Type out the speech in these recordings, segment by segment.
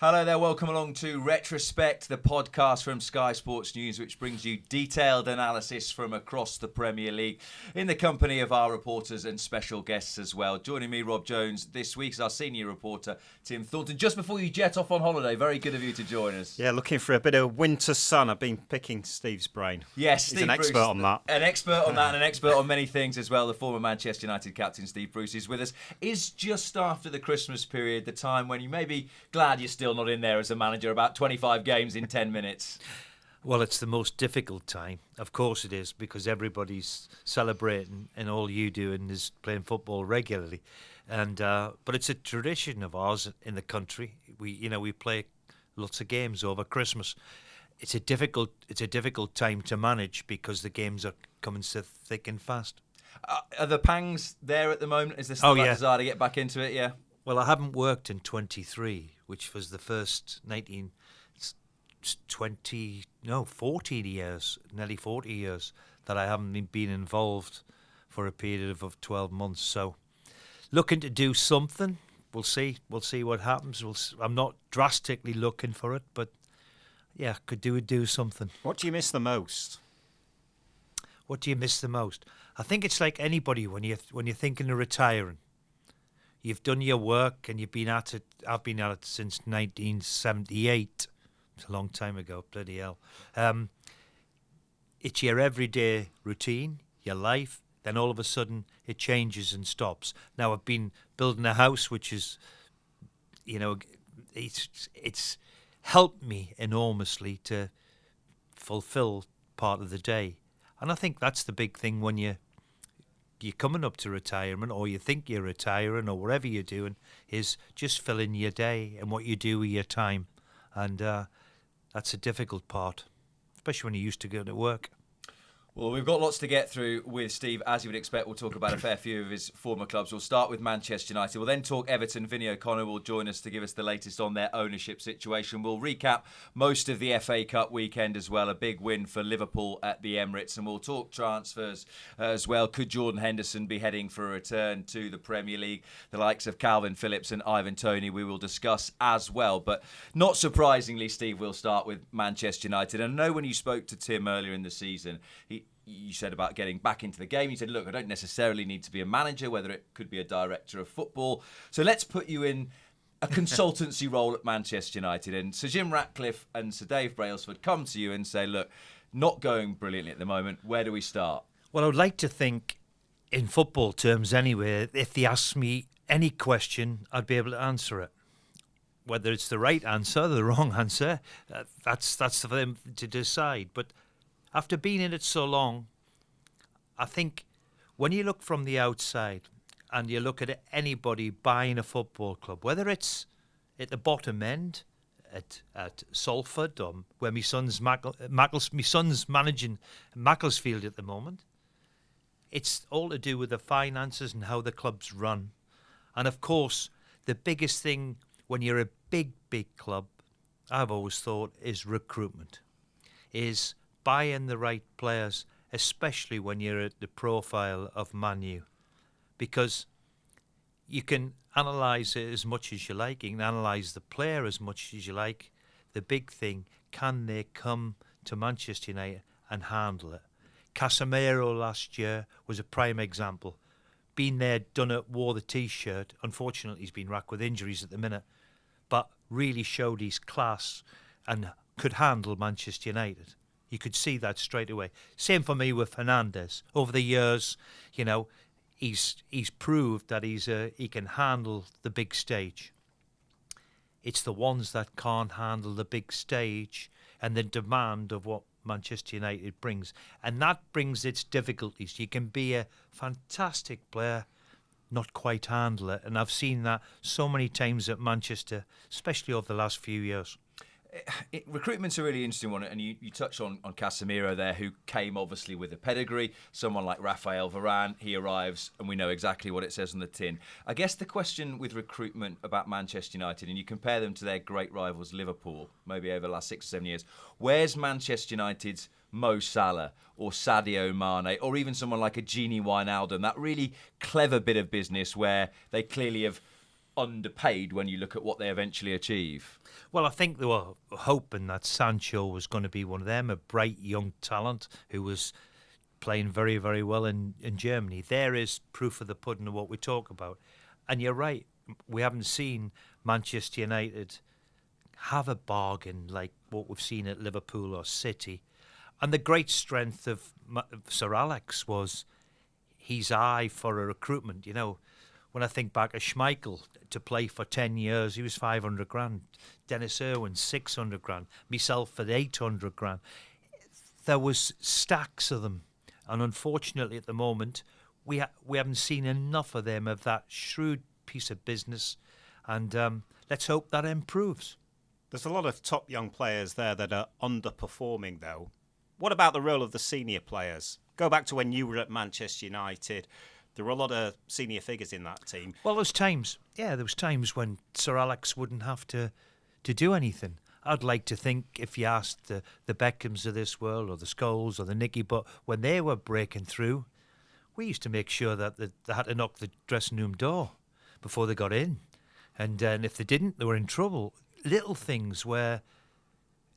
Hello there, welcome along to Retrospect, the podcast from Sky Sports News, which brings you detailed analysis from across the Premier League in the company of our reporters and special guests as well. Joining me, Rob Jones, this week is our senior reporter, Tim Thornton. Just before you jet off on holiday, very good of you to join us. Yeah, looking for a bit of winter sun. I've been picking Steve's brain. Yes, He's an expert on that. An expert on that and an expert on many things as well. The former Manchester United captain, Steve Bruce, is with us. Is just after the Christmas period the time when you may be glad you're still not in there as a manager, about 25 games in 10 minutes? Well, it's the most difficult time. Of course it is, because everybody's celebrating and all you doing is playing football regularly. And but it's a tradition of ours in the country. We play lots of games over Christmas. It's a difficult time to manage because the games are coming so thick and fast. Are the pangs there at the moment? Is there still that desire to get back into it? Yeah. Well, I haven't worked in 23, which was the first 14 years, nearly 40 years that I haven't been involved for a period of 12 months. So looking to do something. We'll see what happens. I'm not drastically looking for it, but yeah, could do something. What do you miss the most? What do you miss the most? I think it's like anybody when you're thinking of retiring. You've done your work and you've been at it. I've been at it since 1978. It's a long time ago, bloody hell. It's your everyday routine, your life. Then all of a sudden it changes and stops. Now I've been building a house, which is, it's helped me enormously to fulfill part of the day. And I think that's the big thing when you're coming up to retirement, or you think you're retiring, or whatever you're doing, is just filling your day and what you do with your time. And that's a difficult part, especially when you're used to going to work. Well, we've got lots to get through with Steve. As you would expect, we'll talk about a fair few of his former clubs. We'll start with Manchester United. We'll then talk Everton. Vinny O'Connor will join us to give us the latest on their ownership situation. We'll recap most of the FA Cup weekend as well. A big win for Liverpool at the Emirates. And we'll talk transfers as well. Could Jordan Henderson be heading for a return to the Premier League? The likes of Kalvin Phillips and Ivan Toney we will discuss as well. But not surprisingly, Steve, we'll start with Manchester United. And I know when you spoke to Tim earlier in the season, you said about getting back into the game. You said, look, I don't necessarily need to be a manager, whether it could be a director of football. So let's put you in a consultancy role at Manchester United. And Sir Jim Ratcliffe and Sir Dave Brailsford come to you and say, look, not going brilliantly at the moment. Where do we start? Well, I would like to think, in football terms anyway, if they asked me any question, I'd be able to answer it. Whether it's the right answer, the wrong answer, that's for them to decide. But after being in it so long, I think when you look from the outside and you look at anybody buying a football club, whether it's at the bottom end, at Salford, or where my son's managing Macclesfield at the moment, it's all to do with the finances and how the club's run. And of course, the biggest thing when you're a big club, I've always thought, is recruitment, is buying the right players, especially when you're at the profile of Man U, because you can analyse it as much as you like, you can analyse the player as much as you like. The big thing, can they come to Manchester United and handle it? Casemiro last year was a prime example. Been there, done it, wore the T-shirt. Unfortunately, he's been racked with injuries at the minute, but really showed his class and could handle Manchester United. You could see that straight away. Same for me with Fernandes. Over the years, he's proved that he can handle the big stage. It's the ones that can't handle the big stage and the demand of what Manchester United brings. And that brings its difficulties. You can be a fantastic player, not quite handle it. And I've seen that so many times at Manchester, especially over the last few years. Recruitment's a really interesting one, and you touched on Casemiro there, who came obviously with a pedigree. Someone like Raphael Varane, he arrives and we know exactly what it says on the tin. I guess the question with recruitment about Manchester United, and you compare them to their great rivals Liverpool, maybe over the last 6 or 7 years, where's Manchester United's Mo Salah or Sadio Mane, or even someone like a Gini Wijnaldum, that really clever bit of business where they clearly have underpaid when you look at what they eventually achieve? Well, I think they were hoping that Sancho was going to be one of them, a bright young talent who was playing very, very well in Germany. There is proof of the pudding of what we talk about. And you're right, we haven't seen Manchester United have a bargain like what we've seen at Liverpool or City. And the great strength of Sir Alex was his eye for a recruitment. You know, when I think back of Schmeichel, to play for 10 years, he was 500 grand. Dennis Irwin, 600 grand. Myself at 800 grand. There was stacks of them. And unfortunately, at the moment, we haven't seen enough of them, of that shrewd piece of business. And let's hope that improves. There's a lot of top young players there that are underperforming, though. What about the role of the senior players? Go back to when you were at Manchester United. There were a lot of senior figures in that team. Well, there was times when Sir Alex wouldn't have to do anything. I'd like to think if you asked the Beckhams of this world, or the Scholes, or the Nicky, but when they were breaking through, we used to make sure that they had to knock the dressing room door before they got in. And if they didn't, they were in trouble. Little things where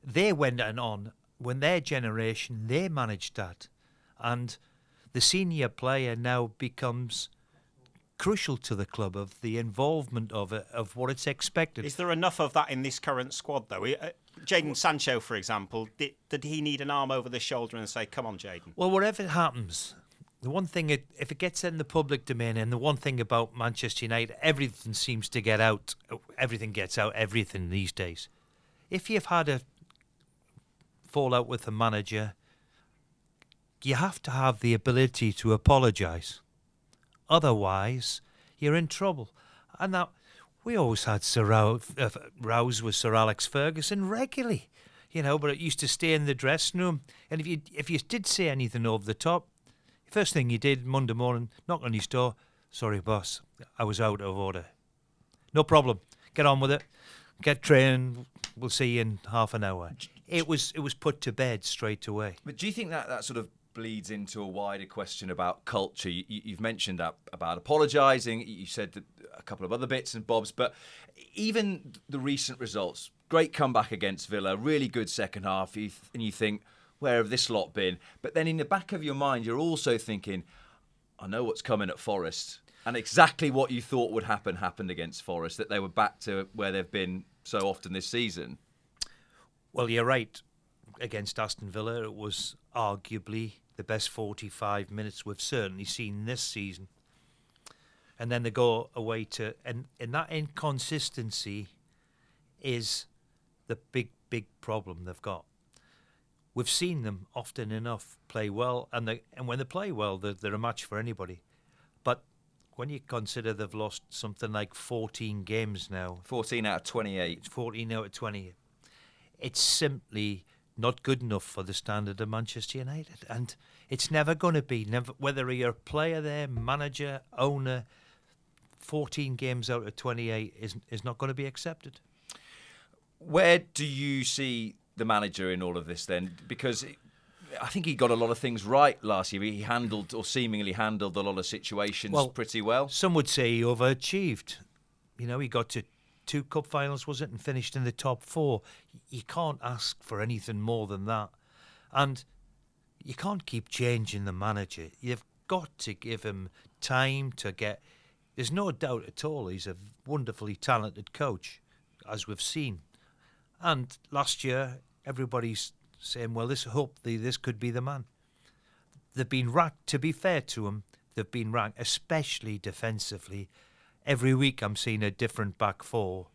they went on, when their generation, they managed that. And the senior player now becomes crucial to the club, of the involvement of it, of what it's expected. Is there enough of that in this current squad, though? Jadon Sancho, for example, did he need an arm over the shoulder and say, come on, Jadon? Well, whatever happens, the one thing, if it gets in the public domain, and the one thing about Manchester United, everything seems to get out. Everything gets out, everything these days. If you've had a fallout with the manager, you have to have the ability to apologise. Otherwise, you're in trouble. And now, we always had rows with Sir Alex Ferguson regularly, you know, but it used to stay in the dressing room. And if you did say anything over the top, first thing you did Monday morning, knock on his door. Sorry, boss, I was out of order. No problem. Get on with it. Get trained. We'll see you in half an hour. It was put to bed straight away. But do you think that sort of bleeds into a wider question about culture? You've mentioned that about apologising. You said that a couple of other bits and bobs, but even the recent results, great comeback against Villa, really good second half, and you think, where have this lot been? But then in the back of your mind, you're also thinking, I know what's coming at Forest. And exactly what you thought would happen happened against Forest, that they were back to where they've been so often this season. Well, you're right. Against Aston Villa, it was arguably the best 45 minutes we've certainly seen this season. And then they go away to... And that inconsistency is the big, big problem they've got. We've seen them often enough play well, and when they play well, they're a match for anybody. But when you consider they've lost something like 14 games now... 14 out of 28. 14 out of 20. It's simply not good enough for the standard of Manchester United. And it's never going to be. Whether you're a player there, manager, owner, 14 games out of 28 is not going to be accepted. Where do you see the manager in all of this then? Because I think he got a lot of things right last year. He handled, or seemingly handled, a lot of situations pretty well. Some would say he overachieved. You know, he got to 2 cup finals, was it, and finished in the top 4. You can't ask for anything more than that. And you can't keep changing the manager. You've got to give him time to get... There's no doubt at all he's a wonderfully talented coach, as we've seen. And last year, everybody's saying, well, hopefully this could be the man. They've been ranked, to be fair to him, they've been ranked, especially defensively. Every week I'm seeing a different back 4.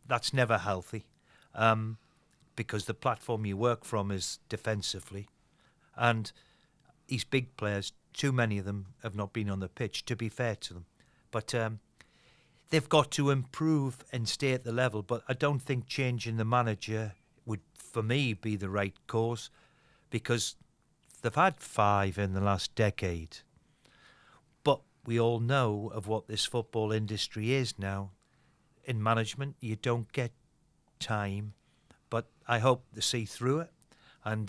That's never healthy, because the platform you work from is defensively. And these big players, too many of them have not been on the pitch, to be fair to them. But they've got to improve and stay at the level. But I don't think changing the manager would, for me, be the right course, because they've had 5 in the last decade. But we all know of what this football industry is now. In management, you don't get time. But I hope they see through it and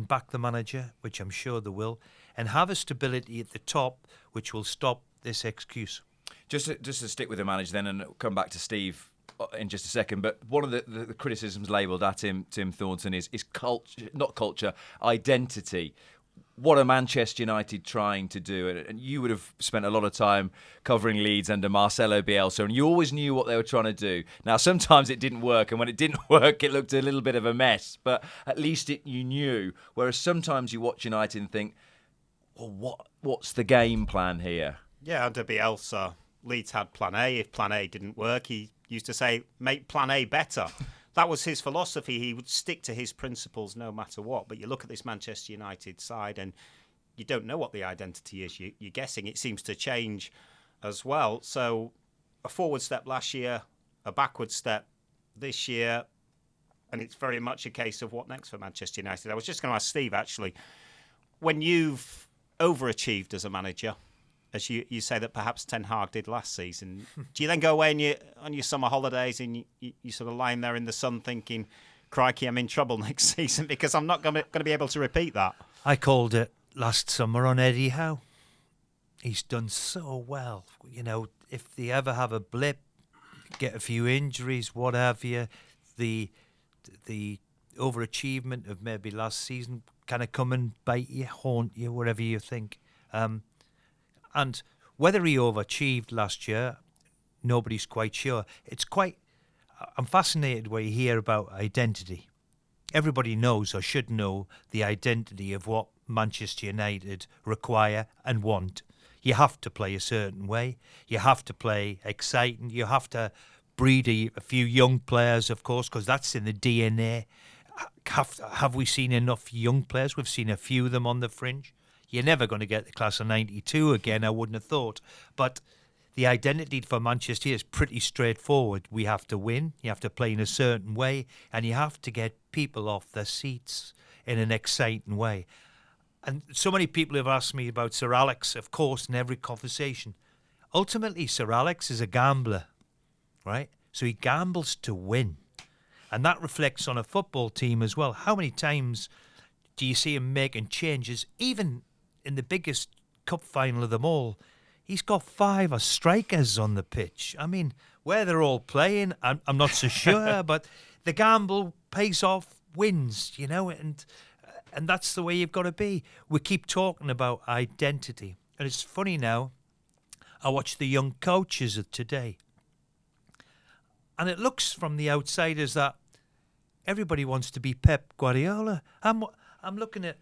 back the manager, which I'm sure they will, and have a stability at the top which will stop this excuse. Just to stick with the manager then, and come back to Steve in just a second. But one of the criticisms labelled at him, Tim Thornton, is culture, not culture, identity. What are Manchester United trying to do? And you would have spent a lot of time covering Leeds under Marcelo Bielsa, and you always knew what they were trying to do. Now, sometimes it didn't work, and when it didn't work, it looked a little bit of a mess, but at least you knew. Whereas sometimes you watch United and think, well, what's the game plan here? Yeah, under Bielsa, Leeds had plan A. If plan A didn't work, he used to say, make plan A better. That was his philosophy. He would stick to his principles no matter what. But you look at this Manchester United side and you don't know what the identity is. You're guessing. It seems to change as well. So a forward step last year, a backward step this year, and it's very much a case of what next for Manchester United. I was just going to ask Steve, actually, when you've overachieved as a manager, as you say that perhaps Ten Hag did last season, do you then go away on your summer holidays and you sort of lying there in the sun thinking, crikey, I'm in trouble next season because I'm not going to be able to repeat that? I called it last summer on Eddie Howe. He's done so well. You know, if they ever have a blip, get a few injuries, what have you, the overachievement of maybe last season kind of come and bite you, haunt you, whatever you think. And whether he overachieved last year, nobody's quite sure. I'm fascinated when you hear about identity. Everybody knows or should know the identity of what Manchester United require and want. You have to play a certain way. You have to play exciting. You have to breed a few young players, of course, because that's in the DNA. Have we seen enough young players? We've seen a few of them on the fringe. You're never going to get the class of 92 again, I wouldn't have thought. But the identity for Manchester is pretty straightforward. We have to win, you have to play in a certain way, and you have to get people off their seats in an exciting way. And so many people have asked me about Sir Alex, of course, in every conversation. Ultimately, Sir Alex is a gambler, right? So he gambles to win. And that reflects on a football team as well. How many times do you see him making changes, even in the biggest cup final of them all? He's got 5 strikers on the pitch. I mean, where they're all playing, I'm not so sure, but the gamble pays off, wins, you know, and that's the way you've got to be. We keep talking about identity. And it's funny now, I watch the young coaches of today, and it looks from the outsiders that everybody wants to be Pep Guardiola. I'm looking at,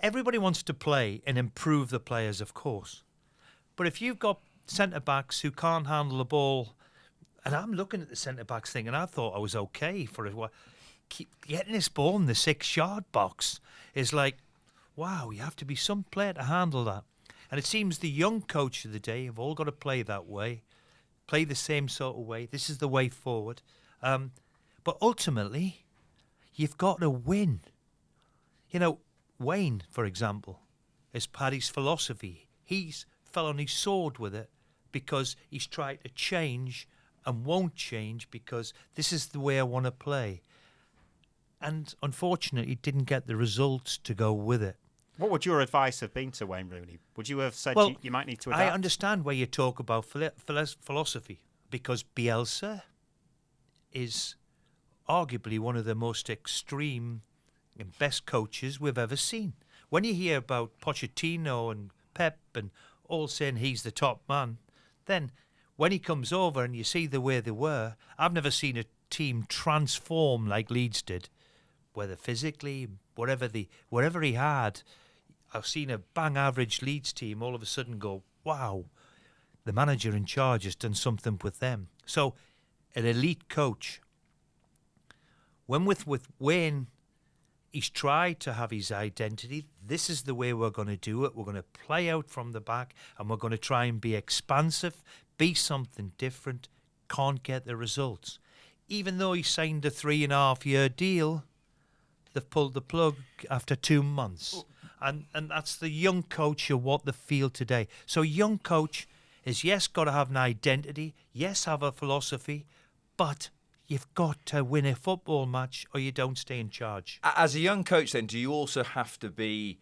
everybody wants to play and improve the players, of course. But if you've got centre-backs who can't handle the ball, and I'm looking at the centre-backs thing, and I thought I was okay for it. Keep getting this ball in the 6-yard box is like, wow, you have to be some player to handle that. And it seems the young coach of the day have all got to play that way, play the same sort of way. This is the way forward. But ultimately, you've got to win. You know, Wayne, for example, is Paddy's philosophy. He's fell on his sword with it because he's tried to change and won't change because this is the way I want to play. And unfortunately, didn't get the results to go with it. What would your advice have been to Wayne Rooney? Would you have said you might need to adapt? I understand where you talk about philosophy because Bielsa is arguably one of the most extreme and best coaches we've ever seen. When you hear about Pochettino and Pep and all saying he's the top man, then when he comes over and you see the way they were, I've never seen a team transform like Leeds did, whether physically, whatever he had. I've seen a bang average Leeds team all of a sudden go, wow, the manager in charge has done something with them. So an elite coach. When with Wayne, he's tried to have his identity. This is the way we're going to do it. We're going to play out from the back and we're going to try and be expansive, be something different. Can't get the results. Even though he signed a 3.5-year deal, they've pulled the plug after 2 months. And that's the young coach of what they feel today. So young coach is, yes, got to have an identity. Yes, have a philosophy. But you've got to win a football match or you don't stay in charge. As a young coach, then, do you also have to be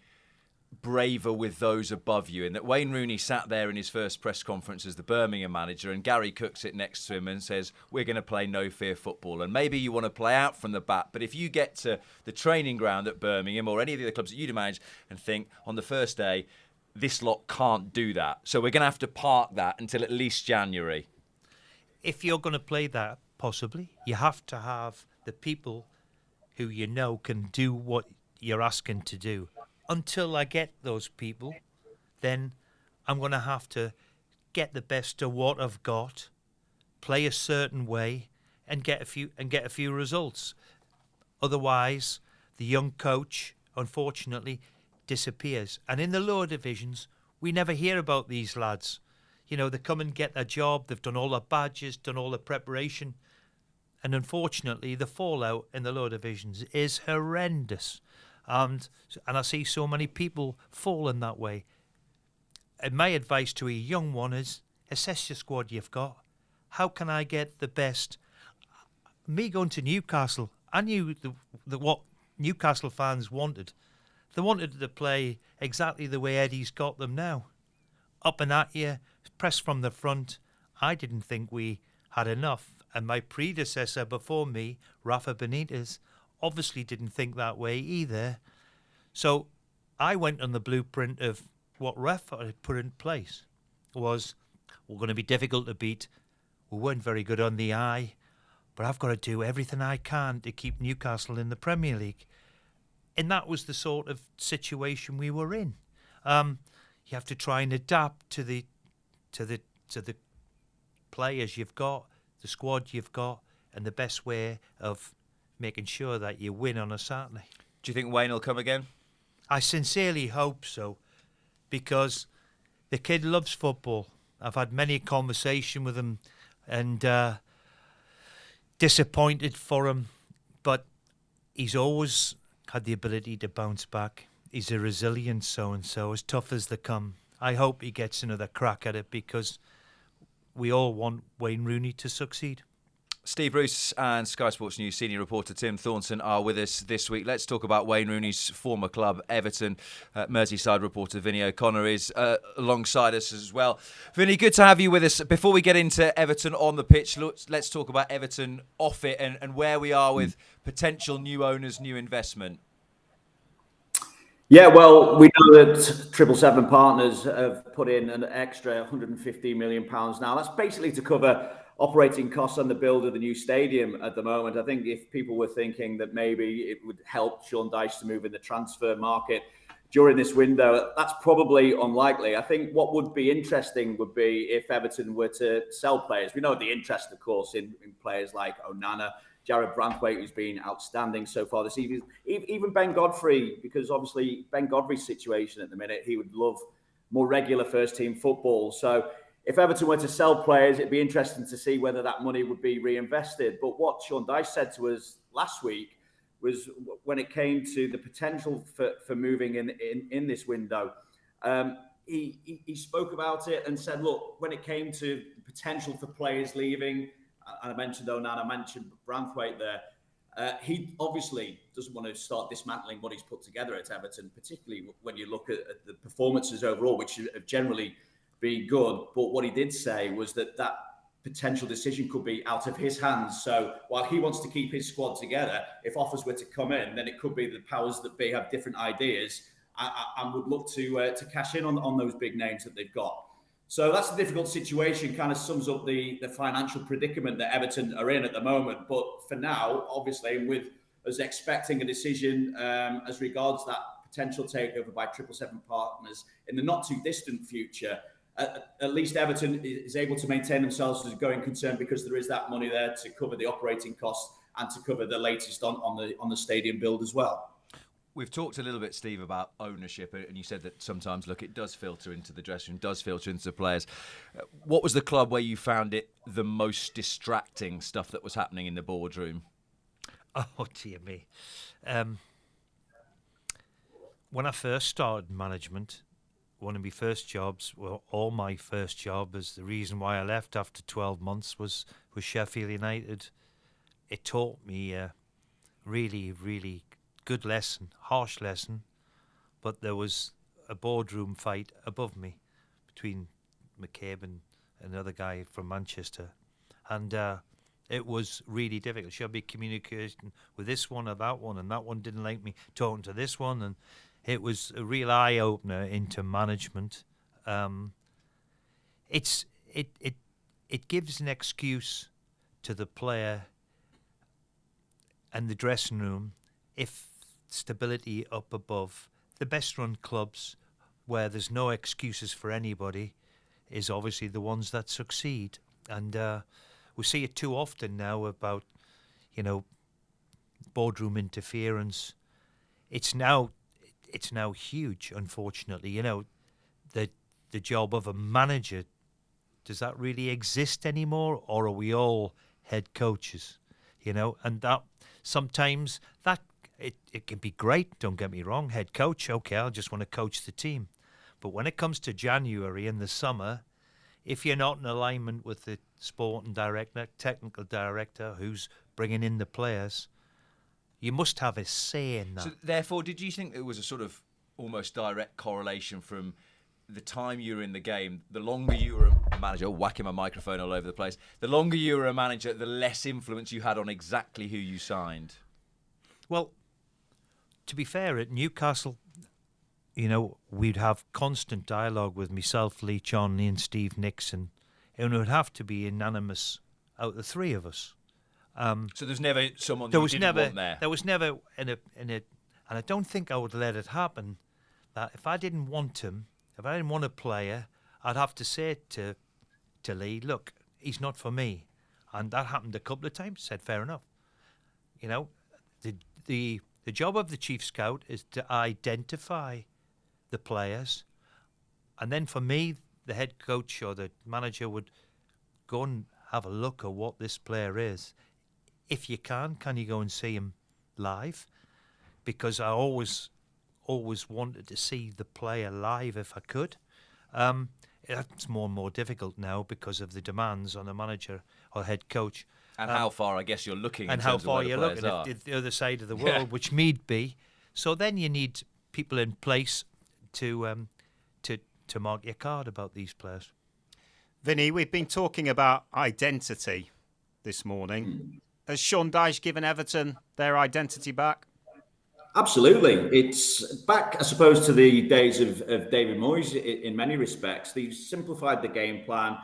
braver with those above you, in that Wayne Rooney sat there in his first press conference as the Birmingham manager, and Gary Cook sits next to him and says, we're going to play no fear football, and maybe you want to play out from the back, but if you get to the training ground at Birmingham or any of the other clubs that you'd manage and think on the first day, this lot can't do that, so we're going to have to park that until at least January. If you're going to play that, possibly, you have to have the people who you know can do what you're asking to do. Until I get those people, then I'm going to have to get the best of what I've got, play a certain way, and get a few results. Otherwise, the young coach, unfortunately, disappears. And in the lower divisions, we never hear about these lads. You know, they come and get their job, they've done all their badges, done all the preparation, and unfortunately, the fallout in the lower divisions is horrendous. And I see so many people falling that way. And my advice to a young one is, assess your squad you've got. How can I get the best? Me going to Newcastle, I knew what Newcastle fans wanted. They wanted to play exactly the way Eddie's got them now. Up and at you, press from the front. I didn't think we had enough. And my predecessor before me, Rafa Benitez, obviously didn't think that way either. So I went on the blueprint of what Rafa had put in place. Was, we're going to be difficult to beat. We weren't very good on the eye. But I've got to do everything I can to keep Newcastle in the Premier League. And that was the sort of situation we were in. You have to try and adapt to the players you've got, the squad you've got, and the best way of making sure that you win on a Saturday. Do you think Wayne will come again? I sincerely hope so, because the kid loves football. I've had many conversations with him, and disappointed for him, but he's always had the ability to bounce back. He's a resilient so-and-so, as tough as they come. I hope he gets another crack at it, because we all want Wayne Rooney to succeed. Steve Bruce and Sky Sports News senior reporter Tim Thornton are with us this week. Let's talk about Wayne Rooney's former club, Everton. Merseyside reporter Vinny O'Connor is alongside us as well. Vinny, good to have you with us. Before we get into Everton on the pitch, let's talk about Everton off it and where we are with potential new owners, new investment. Yeah, well, we know that 777 Partners have put in an extra £115 million now. That's basically to cover operating costs on the build of the new stadium at the moment. I think if people were thinking that maybe it would help Sean Dyche to move in the transfer market during this window, that's probably unlikely. I think what would be interesting would be if Everton were to sell players. We know the interest, of course, in players like Onana, Jared Branthwaite, who's been outstanding so far this evening. Even Ben Godfrey, because obviously Ben Godfrey's situation at the minute, he would love more regular first-team football. So if Everton were to sell players, it'd be interesting to see whether that money would be reinvested. But what Sean Dyche said to us last week was, when it came to the potential for moving in this window, he spoke about it and said, look, when it came to potential for players leaving, and I mentioned Onana, I mentioned Branthwaite there, he obviously doesn't want to start dismantling what he's put together at Everton, particularly when you look at the performances overall, which have generally been good. But what he did say was that potential decision could be out of his hands. So while he wants to keep his squad together, if offers were to come in, then it could be the powers that be have different ideas and would look to cash in on those big names that they've got. So that's a difficult situation, kind of sums up the financial predicament that Everton are in at the moment. But for now, obviously, with us expecting a decision as regards that potential takeover by 777 Partners in the not too distant future, at least Everton is able to maintain themselves as a going concern, because there is that money there to cover the operating costs and to cover the latest on the stadium build as well. We've talked a little bit, Steve, about ownership, and you said that sometimes, look, it does filter into the dressing room, does filter into the players. What was the club where you found it the most distracting stuff that was happening in the boardroom? Oh, dear me. When I first started management, one of my first jobs, well, all my first job, is the reason why I left after 12 months was Sheffield United. It taught me a really, really good lesson, harsh lesson, but there was a boardroom fight above me between McCabe and another guy from Manchester, and it was really difficult. Should I be communicating with this one or that one, and that one didn't like me talking to this one, and it was a real eye opener into management. It gives an excuse to the player and the dressing room if stability up above. The best run clubs where there's no excuses for anybody is obviously the ones that succeed, and we see it too often now about boardroom interference. It's now huge, unfortunately. The job of a manager, does that really exist anymore, or are we all head coaches? And that sometimes that it can be great, don't get me wrong, head coach, okay, I just want to coach the team. But when it comes to January in the summer, if you're not in alignment with the sporting director, technical director who's bringing in the players, you must have a say in that. So therefore, did you think there was a sort of almost direct correlation from the time you were in the game, the longer you were a manager, whacking my microphone all over the place, the longer you were a manager, the less influence you had on exactly who you signed? Well, to be fair, at Newcastle, we'd have constant dialogue with myself, Hee-Chang and Steve Nixon, and it would have to be unanimous out of the three of us. So there's never someone you didn't want there? There was never in a, and I don't think I would let it happen, that if I didn't want him, if I didn't want a player, I'd have to say to Lee, look, he's not for me. And that happened a couple of times, said fair enough. The job of the chief scout is to identify the players, and then for me, the head coach or the manager would go and have a look at what this player is. If you can you go and see him live? Because I always wanted to see the player live if I could. It's more and more difficult now because of the demands on a manager or head coach. And how far, I guess, you're looking and in how terms far of where you're the players looking are. at the other side of the world, which need be. So then you need people in place to mark your card about these players. Vinny, we've been talking about identity this morning. Has Sean Dyche given Everton their identity back? Absolutely. It's back, I suppose, to the days of David Moyes in many respects. They've simplified the game plan.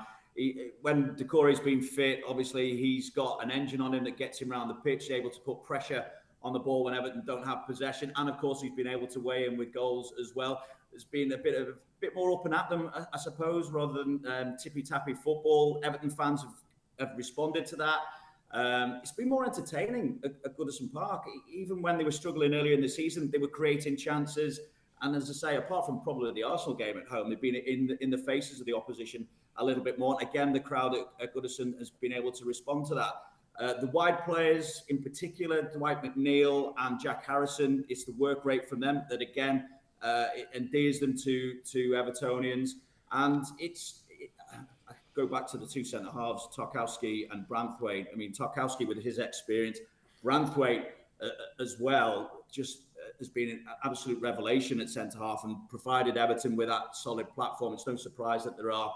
When Decore's been fit, obviously he's got an engine on him that gets him around the pitch, able to put pressure on the ball when Everton don't have possession. And of course, he's been able to weigh in with goals as well. There's been a bit more up and at them, I suppose, rather than tippy-tappy football. Everton fans have responded to that. It's been more entertaining at Goodison Park. Even when they were struggling earlier in the season, they were creating chances. And as I say, apart from probably the Arsenal game at home, they've been in the faces of the opposition a little bit more. Again, the crowd at Goodison has been able to respond to that. The wide players, in particular, Dwight McNeil and Jack Harrison, it's the work rate from them that, again, endears them to Evertonians. And I go back to the two centre-halves, Tarkowski and Branthwaite. I mean, Tarkowski with his experience, Branthwaite as well, just has been an absolute revelation at centre-half and provided Everton with that solid platform. It's no surprise that there are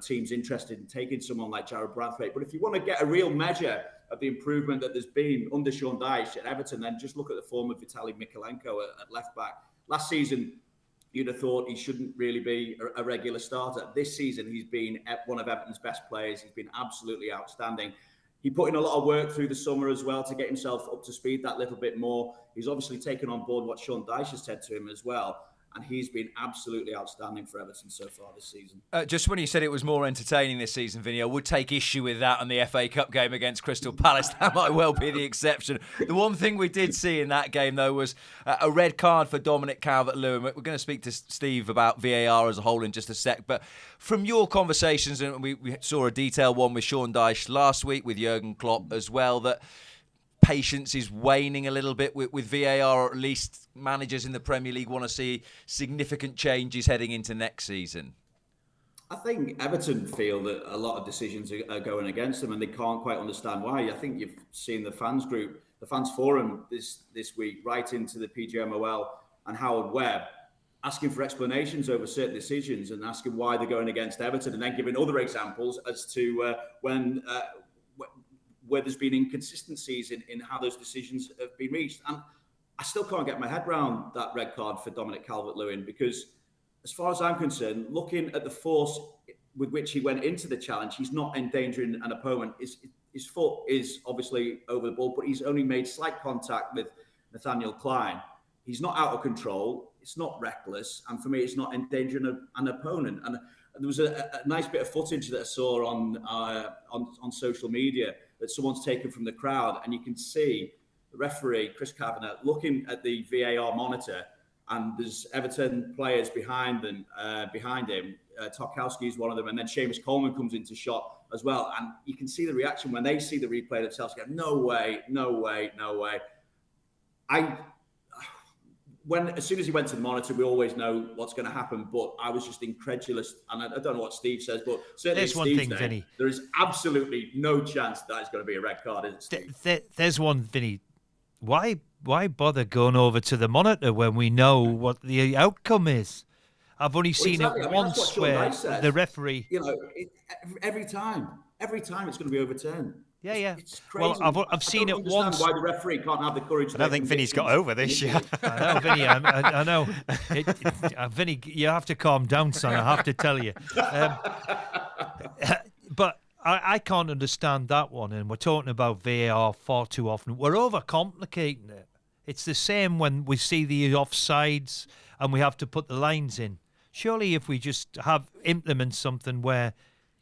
teams interested in taking someone like Jared Branthwaite. But if you want to get a real measure of the improvement that there's been under Sean Dyche at Everton, then just look at the form of Vitaly Mikolenko at left-back. Last season, you'd have thought he shouldn't really be a regular starter. This season, he's been one of Everton's best players. He's been absolutely outstanding. He put in a lot of work through the summer as well to get himself up to speed that little bit more. He's obviously taken on board what Sean Dyche has said to him as well. And he's been absolutely outstanding for Everton so far this season. Just when you said it was more entertaining this season, Vinny, I would take issue with that on the FA Cup game against Crystal Palace. That might well be the exception. The one thing we did see in that game, though, was a red card for Dominic Calvert-Lewin. We're going to speak to Steve about VAR as a whole in just a sec. But from your conversations, and we saw a detailed one with Sean Dyche last week, with Jurgen Klopp as well, that patience is waning a little bit with VAR, or at least managers in the Premier League want to see significant changes heading into next season? I think Everton feel that a lot of decisions are going against them and they can't quite understand why. I think you've seen the fans forum this week write into the PGMOL and Howard Webb asking for explanations over certain decisions and asking why they're going against Everton, and then giving other examples as to where there's been inconsistencies in how those decisions have been reached. And I still can't get my head around that red card for Dominic Calvert-Lewin, because as far as I'm concerned, looking at the force with which he went into the challenge, he's not endangering an opponent. His foot is obviously over the ball, but he's only made slight contact with Nathaniel Klein. He's not out of control. It's not reckless. And for me, it's not endangering an opponent. And there was a nice bit of footage that I saw on social media that someone's taken from the crowd. And you can see the referee, Chris Kavanagh, looking at the VAR monitor, and there's Everton players behind him. Tarkowski is one of them, and then Seamus Coleman comes into shot as well. And you can see the reaction when they see the replay themselves. Go, no way. As soon as he went to the monitor, we always know what's going to happen. But I was just incredulous, and I don't know what Steve says, but certainly there's one thing, Vinny. There is absolutely no chance that it's going to be a red card, is it, Steve? There's one, Vinny. Why bother going over to the monitor when we know what the outcome is? I've only seen it once where the referee... every time it's going to be overturned. Yeah. It's crazy. Well, I've seen it once. Why the referee can't have the courage? I don't think Vinny's got over this yet. I know, Vinny. I know. Vinny, you have to calm down, son. I have to tell you. But I can't understand that one. And we're talking about VAR far too often. We're overcomplicating it. It's the same when we see the offsides and we have to put the lines in. Surely if we just implement something where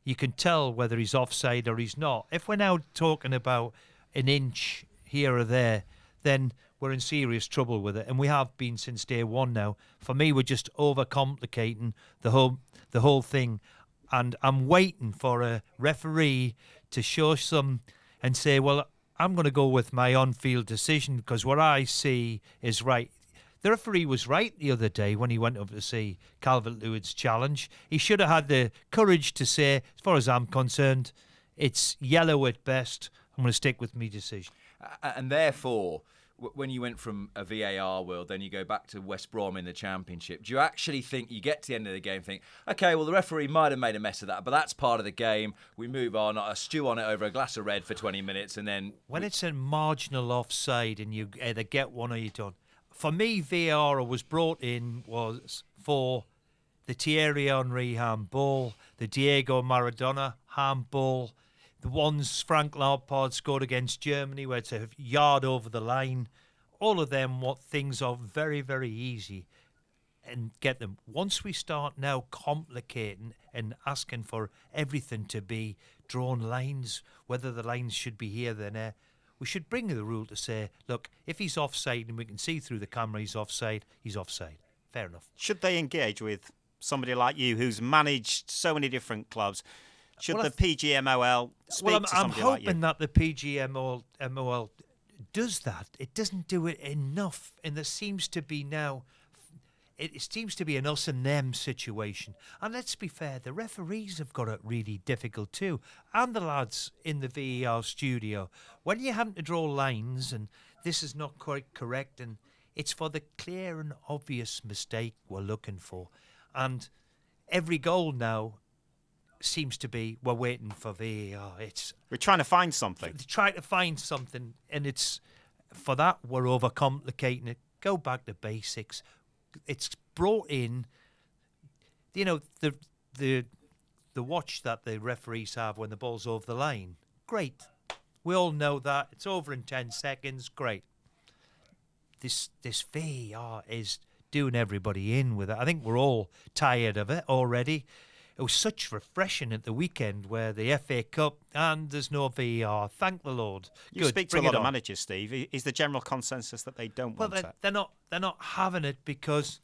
you can tell whether he's offside or he's not. If we're now talking about an inch here or there, then we're in serious trouble with it. And we have been since day one now. For me, we're just overcomplicating the whole thing. And I'm waiting for a referee to show some and say, well, I'm going to go with my on-field decision because what I see is right. The referee was right the other day when he went up to see Calvert-Lewin's challenge. He should have had the courage to say, as far as I'm concerned, it's yellow at best. I'm going to stick with my decision. And therefore, when you went from a VAR world, then you go back to West Brom in the Championship, do you actually think you get to the end of the game and think, okay, well, the referee might have made a mess of that, but that's part of the game. We move on, I stew on it over a glass of red for 20 minutes, and then... When it's a marginal offside and you either get one or you don't. For me, VAR was brought in was for the Thierry Henry handball, the Diego Maradona handball, the ones Frank Lampard scored against Germany where it's a yard over the line. All of them, what things are very, very easy and get them. Once we start now complicating and asking for everything to be drawn lines, whether the lines should be here, then there, we should bring the rule to say, look, if he's offside and we can see through the camera he's offside, he's offside. Fair enough. Should they engage with somebody like you who's managed so many different clubs? Should the PGMOL speak to somebody like you? I'm hoping that the PGMOL does that. It doesn't do it enough. And there seems to be now... It seems to be an us and them situation. And let's be fair, the referees have got it really difficult too. And the lads in the VAR studio. When you have to draw lines and this is not quite correct, and it's for the clear and obvious mistake we're looking for. And every goal now seems to be, we're waiting for VAR. We're trying to find something. And it's, for that, we're overcomplicating it. Go back to basics. It's brought in, the watch that the referees have when the ball's over the line. Great. We all know that. It's over in 10 seconds. Great. This VAR is doing everybody in with it. I think we're all tired of it already. It was such refreshing at the weekend where the FA Cup and there's no VAR. Thank the Lord. You speak to a lot of managers, Steve. Is the general consensus that they don't want it? They're not having it because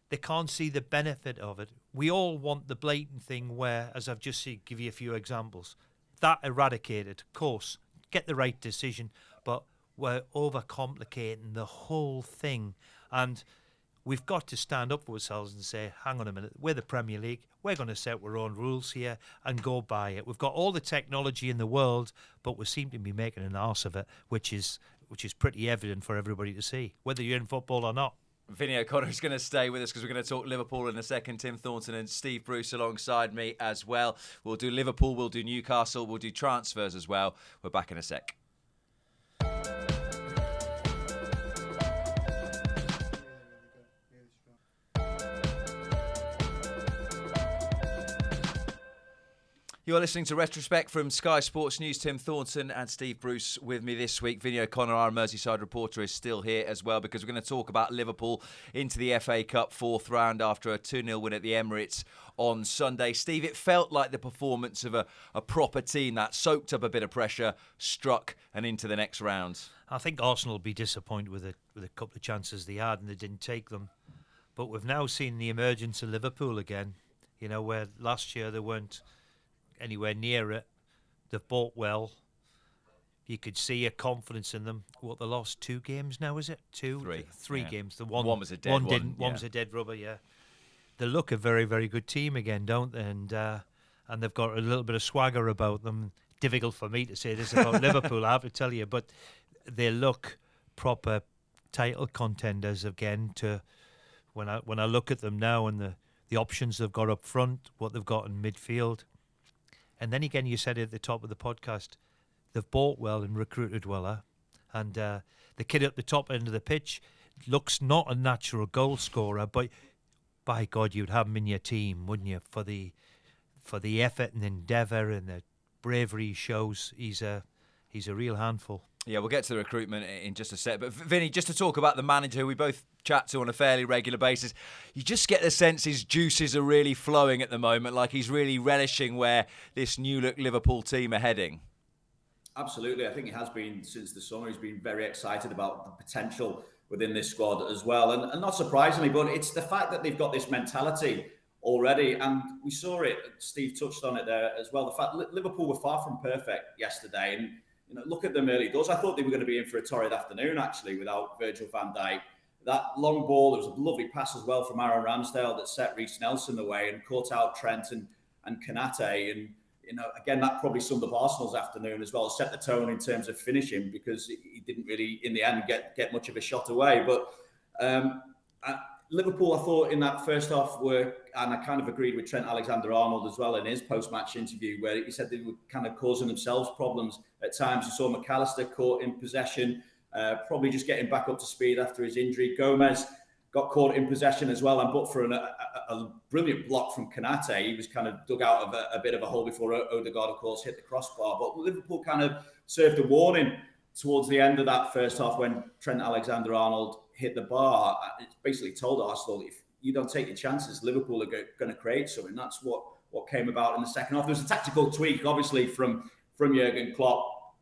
they can't see the benefit of it. We all want the blatant thing where, as I've just said, give you a few examples, that eradicated, of course, get the right decision, but we're overcomplicating the whole thing. And we've got to stand up for ourselves and say, hang on a minute, we're the Premier League. We're going to set our own rules here and go by it. We've got all the technology in the world, but we seem to be making an arse of it, which is pretty evident for everybody to see, whether you're in football or not. Vinny O'Connor is going to stay with us because we're going to talk Liverpool in a second. Tim Thornton and Steve Bruce alongside me as well. We'll do Liverpool, we'll do Newcastle, we'll do transfers as well. We're back in a sec. You're listening to Retrospect from Sky Sports News. Tim Thornton and Steve Bruce with me this week. Vinny O'Connor, our Merseyside reporter, is still here as well because we're going to talk about Liverpool into the FA Cup fourth round after a 2-0 win at the Emirates on Sunday. Steve, it felt like the performance of a proper team that soaked up a bit of pressure, struck and into the next round. I think Arsenal will be disappointed with a couple of chances they had and they didn't take them. But we've now seen the emergence of Liverpool again, you know, where last year they weren't anywhere near it. They've bought well. You could see a confidence in them. What, they lost 2 games now, is it? Three games. The one was a dead one. One was a dead rubber, yeah. They look a very, very good team again, don't they? And they've got a little bit of swagger about them. Difficult for me to say this about Liverpool, I have to tell you, but they look proper title contenders again. To when I look at them now and the options they've got up front, what they've got in midfield. And then again, you said at the top of the podcast, they've bought well and recruited well. And the kid at the top end of the pitch looks not a natural goal scorer, but by God, you'd have him in your team, wouldn't you? For the effort and endeavour and the bravery he shows, he's a real handful. Yeah, we'll get to the recruitment in just a sec. But Vinny, just to talk about the manager who we both chat to on a fairly regular basis, you just get the sense his juices are really flowing at the moment, like he's really relishing where this new-look Liverpool team are heading. Absolutely. I think he has been since the summer. He's been very excited about the potential within this squad as well. And not surprisingly, but it's the fact that they've got this mentality already. And we saw it, Steve touched on it there as well. The fact that Liverpool were far from perfect yesterday. And look at them early doors. I thought they were going to be in for a torrid afternoon, actually, without Virgil van Dijk. That long ball, there was a lovely pass as well from Aaron Ramsdale that set Reece Nelson away and caught out Trent and Konate. And, again, that probably summed up Arsenal's afternoon as well, set the tone in terms of finishing because he didn't really, in the end, get much of a shot away. But Liverpool, I thought, in that first half were, and I kind of agreed with Trent Alexander-Arnold as well in his post-match interview, where he said they were kind of causing themselves problems at times. You saw McAllister caught in possession, probably just getting back up to speed after his injury. Gomez got caught in possession as well, and but for a brilliant block from Konate, he was kind of dug out of a bit of a hole before Odegaard, of course, hit the crossbar. But Liverpool kind of served a warning towards the end of that first half when Trent Alexander-Arnold hit the bar. It basically told Arsenal, if you don't take your chances, Liverpool are going to create something. That's what came about in the second half. There was a tactical tweak, obviously, from Jurgen Klopp.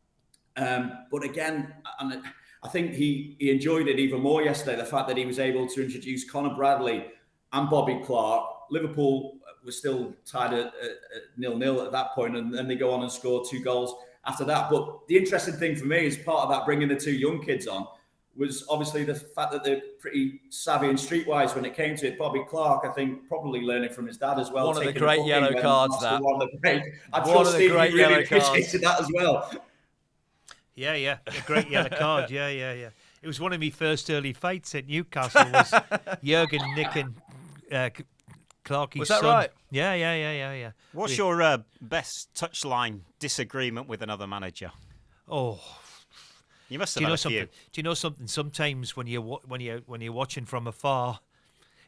But again, I think he enjoyed it even more yesterday, the fact that he was able to introduce Conor Bradley and Bobby Clark. Liverpool was still tied at 0-0 at that point, and then they go on and score 2 goals after that. But the interesting thing for me is part of that bringing the 2 young kids on was obviously the fact that they're pretty savvy and streetwise when it came to it. Bobby Clark, I think, probably learning from his dad as well. One of the great yellow cards, that. I'm sure Steve really appreciated that as well. Yeah, a great yellow card. Yeah. It was one of my first early fights at Newcastle. Was Jurgen nicking Clarkie's Was that son. right? Yeah. What's your best touchline disagreement with another manager? Oh. You must have had a few. Do you know something? Sometimes when you're watching from afar,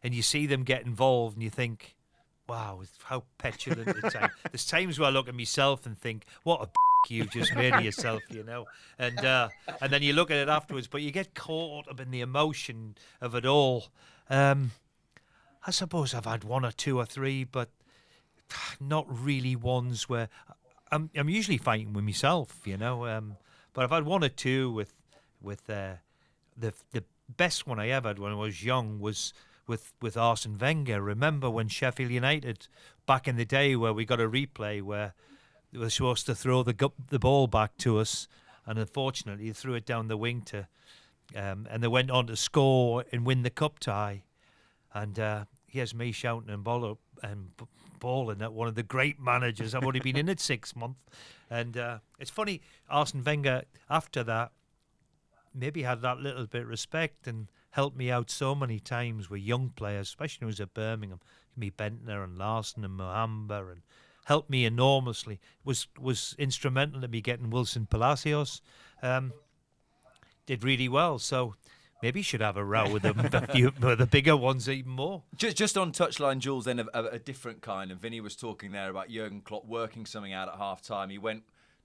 and you see them get involved, and you think, "Wow, how petulant!" There's times where I look at myself and think, "What a you've just made of yourself," And then you look at it afterwards, but you get caught up in the emotion of it all. I suppose I've had 1 or 2 or 3, but not really ones where I'm usually fighting with myself, But I've had 1 or 2 with the best one I ever had when I was young was with Arsene Wenger. Remember when Sheffield United back in the day where we got a replay where they were supposed to throw the ball back to us, and unfortunately they threw it down the wing and they went on to score and win the cup tie. And here's me shouting and bawling at one of the great managers. I've only been in it 6 months. And it's funny, Arsene Wenger, after that, maybe had that little bit of respect and helped me out so many times with young players, especially when I was at Birmingham. Me Bentner and Larson and Mohamba, and helped me enormously. Was instrumental in me getting Wilson Palacios. Did really well. So maybe you should have a row with them, with the bigger ones even more. Just on touchline duels then of a different kind, and Vinny was talking there about Jurgen Klopp working something out at half-time. He went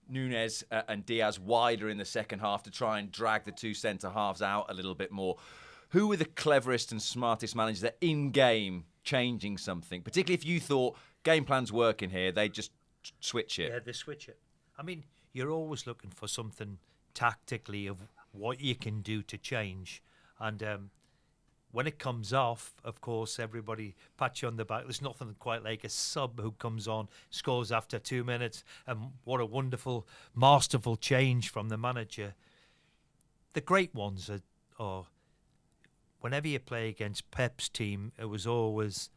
Nunes and Diaz wider in the second half to try and drag the two centre-halves out a little bit more. Who were the cleverest and smartest managers that in-game changing something? Particularly if you thought game plan's working here, they just switch it. Yeah, they switch it. I mean, you're always looking for something tactically of what you can do to change. And when it comes off, of course, everybody pats you on the back. There's nothing quite like a sub who comes on, scores after 2 minutes, and what a wonderful, masterful change from the manager. The great ones are whenever you play against Pep's team, it was always,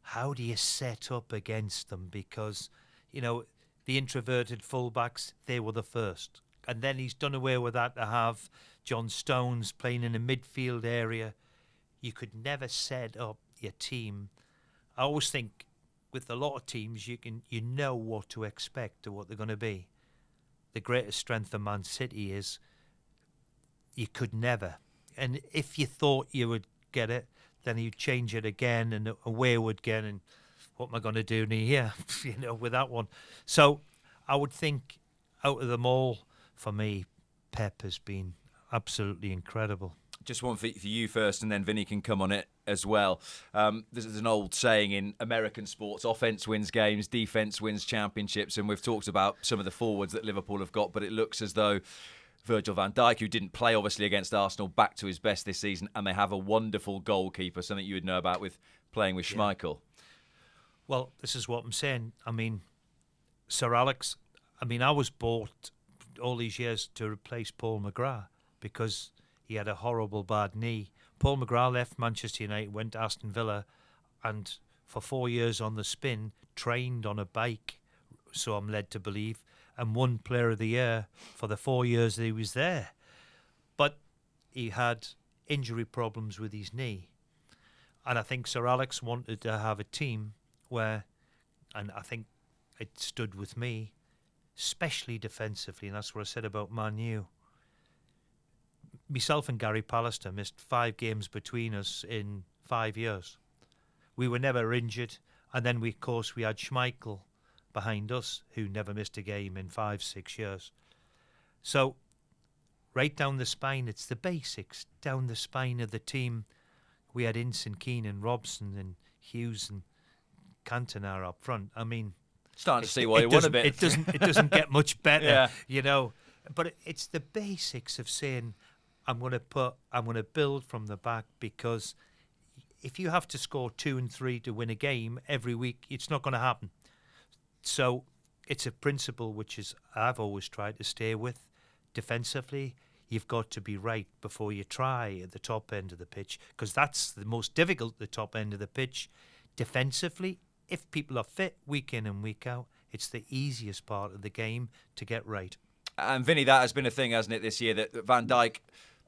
how do you set up against them? Because, you know, the introverted fullbacks, they were the first. And then he's done away with that to have John Stones playing in a midfield area. You could never set up your team. I always think with a lot of teams, you know what to expect or what they're going to be. The greatest strength of Man City is you could never. And if you thought you would get it, then you'd change it again and away would get. And what am I going to do here? You know, with that one. So I would think out of them all, for me, Pep has been absolutely incredible. Just one for you first, and then Vinny can come on it as well. There's an old saying in American sports, offense wins games, defense wins championships, and we've talked about some of the forwards that Liverpool have got, but it looks as though Virgil van Dijk, who didn't play obviously against Arsenal, back to his best this season, and they have a wonderful goalkeeper, something you would know about with playing with Schmeichel. Well, this is what I'm saying. I mean, Sir Alex, I was bought all these years to replace Paul McGrath because he had a horrible bad knee. Paul McGrath left Manchester United, went to Aston Villa, and for 4 years on the spin, trained on a bike, so I'm led to believe, and won Player of the Year for the 4 years that he was there. But he had injury problems with his knee. And I think Sir Alex wanted to have a team where, and I think it stood with me, especially defensively, and that's what I said about Man U. Myself and Gary Pallister missed 5 games between us in 5 years. We were never injured, and then we had Schmeichel behind us, who never missed a game in 5-6 years. So, right down the spine, it's the basics, down the spine of the team. We had Ince and Keane and Robson and Hughes and Cantona up front. I mean, starting to see why you want a bit. It doesn't get much better, yeah. You know. But it's the basics of saying, I'm going to build from the back, because if you have to score 2 and 3 to win a game every week, it's not going to happen. So it's a principle which is I've always tried to stay with. Defensively, you've got to be right before you try at the top end of the pitch, because that's the most difficult, the top end of the pitch. Defensively, if people are fit week in and week out, it's the easiest part of the game to get right. And Vinny, that has been a thing, hasn't it, this year, that Van Dijk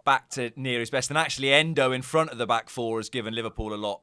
back to near his best, and actually Endo in front of the back four has given Liverpool a lot.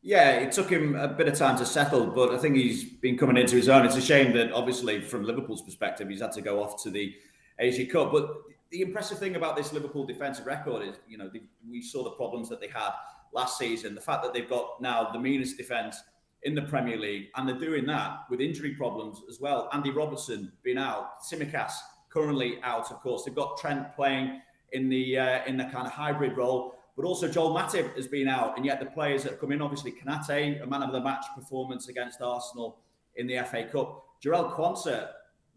Yeah, it took him a bit of time to settle, but I think he's been coming into his own. It's a shame that, obviously, from Liverpool's perspective, he's had to go off to the Asia Cup. But the impressive thing about this Liverpool defensive record is, you know, we saw the problems that they had last season. The fact that they've got now the meanest defence in the Premier League, and they're doing that with injury problems as well. Andy Robertson been out, Tsimikas currently out, of course. They've got Trent playing in the kind of hybrid role, but also Joel Matip has been out, and yet the players that have come in, obviously Konate, a man of the match performance against Arsenal in the FA Cup. Jarell Quansah,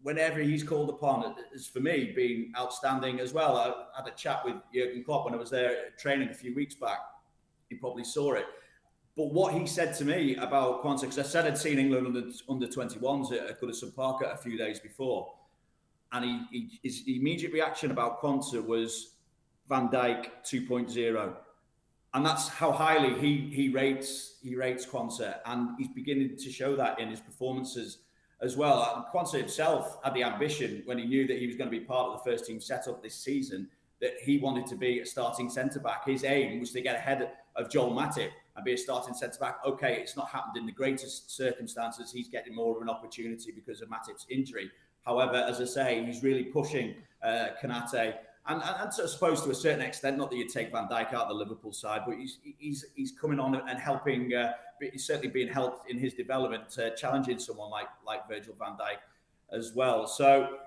whenever he's called upon, has for me been outstanding as well. I had a chat with Jurgen Klopp when I was there training a few weeks back. He probably saw it. But what he said to me about Quansah, because I said I'd seen England under 21s at Goodison Park a few days before, and his immediate reaction about Quansah was Van Dijk 2.0, and that's how highly he rates Quansah, and he's beginning to show that in his performances as well. Quansah himself had the ambition, when he knew that he was going to be part of the first team setup this season, that he wanted to be a starting centre-back. His aim was to get ahead of Joel Matip and be a starting centre-back. Okay, it's not happened in the greatest circumstances. He's getting more of an opportunity because of Matip's injury. However, as I say, he's really pushing Konate. And I suppose to a certain extent, not that you'd take Van Dijk out of the Liverpool side, but he's coming on and helping. He's certainly being helped in his development, challenging someone like Virgil van Dijk as well. So,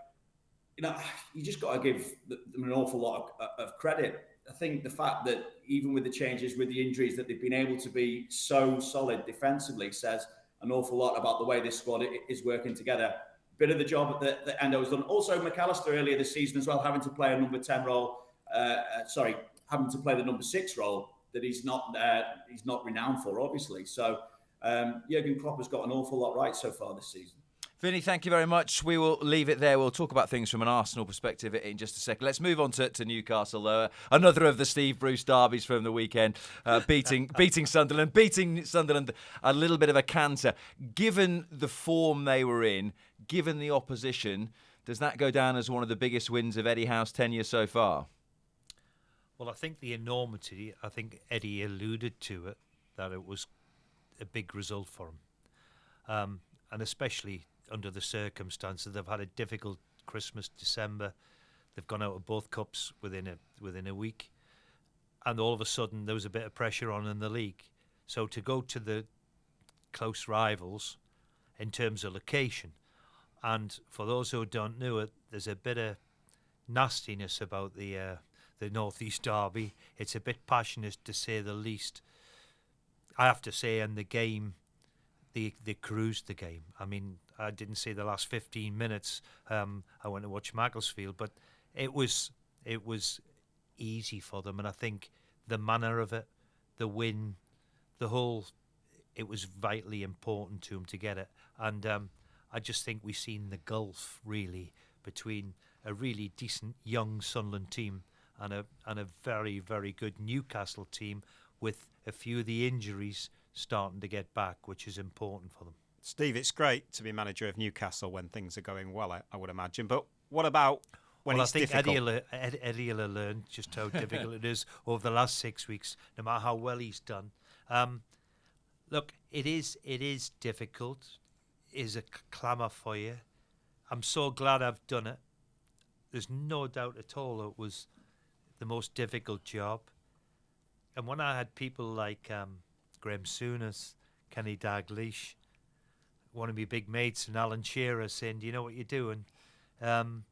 you just got to give them an awful lot of credit. I think the fact that even with the changes, with the injuries, that they've been able to be so solid defensively says an awful lot about the way this squad is working together. Bit of the job that Endo has done. Also, McAllister earlier this season as well, having to play a number 10 role. Having to play the number 6 role that he's not renowned for, obviously. So Jurgen Klopp has got an awful lot right so far this season. Vinny, thank you very much. We will leave it there. We'll talk about things from an Arsenal perspective in just a second. Let's move on to Newcastle. Another of the Steve Bruce derbies from the weekend, beating Sunderland. Beating Sunderland a little bit of a canter. Given the form they were in, given the opposition, does that go down as one of the biggest wins of Eddie Howe's tenure so far? Well, I think the enormity, I think Eddie alluded to it, that it was a big result for him. And especially under the circumstances, they've had a difficult Christmas, December. They've gone out of both cups within a week, and all of a sudden there was a bit of pressure on in the league. So to go to the close rivals in terms of location, and for those who don't know it, there's a bit of nastiness about the North East derby. It's a bit passionate to say the least. I have to say, in the game, they cruised the game. I mean, I didn't see the last 15 minutes. I went to watch Macclesfield, but it was easy for them. And I think the manner of it, the win, it was vitally important to them to get it. And I just think we've seen the gulf, really, between a really decent young Sunderland team and a very, very good Newcastle team with a few of the injuries starting to get back, which is important for them. Steve, it's great to be manager of Newcastle when things are going well, I would imagine. But what about when it's difficult? Eddie will learn just how difficult it is over the last 6 weeks, no matter how well he's done. Look, it is difficult. It is a clamour for you. I'm so glad I've done it. There's no doubt at all it was the most difficult job. And when I had people like Graham Souness, Kenny Dalglish, one of my big mates, and Alan Shearer saying, "Do you know what you're doing?" Then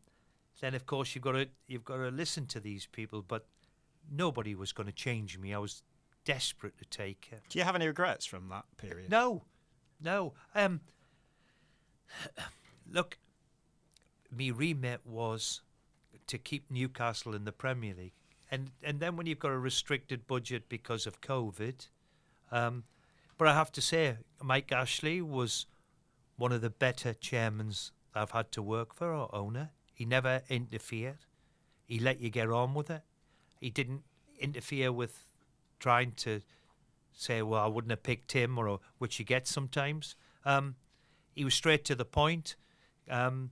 of course you've got to listen to these people. But nobody was going to change me. I was desperate to take it. Do you have any regrets from that period? No. Look, my remit was to keep Newcastle in the Premier League, and then when you've got a restricted budget because of COVID, but I have to say, Mike Ashley was one of the better chairmen I've had to work for, or owner. He never interfered. He let you get on with it. He didn't interfere with trying to say, well, I wouldn't have picked him, or which you get sometimes. He was straight to the point, and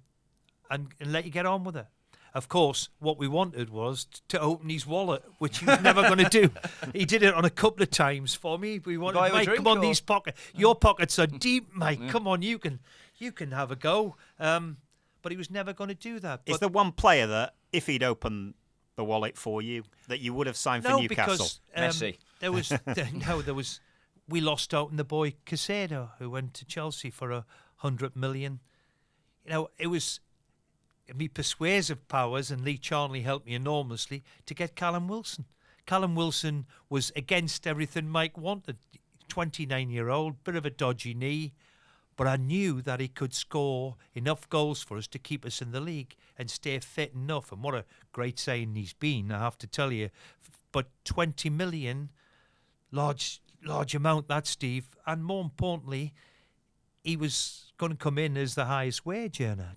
let you get on with it. Of course, what we wanted was to open his wallet, which he was never going to do. He did it on a couple of times for me. We wanted, Mike, come on, these pockets. Your pockets are deep, Mike. Yeah. Come on, you can have a go. But he was never going to do that. Is there one player that, if he'd opened the wallet for you, that you would have signed for Newcastle? Because there was. We lost out on the boy Caicedo, who went to Chelsea for 100 million. It was me persuasive powers, and Lee Charnley helped me enormously to get Callum Wilson. Callum Wilson was against everything Mike wanted. 29-year-old, bit of a dodgy knee, but I knew that he could score enough goals for us to keep us in the league and stay fit enough. And what a great signing he's been, I have to tell you. But 20 million, large amount, that, Steve. And more importantly, he was going to come in as the highest wage earner.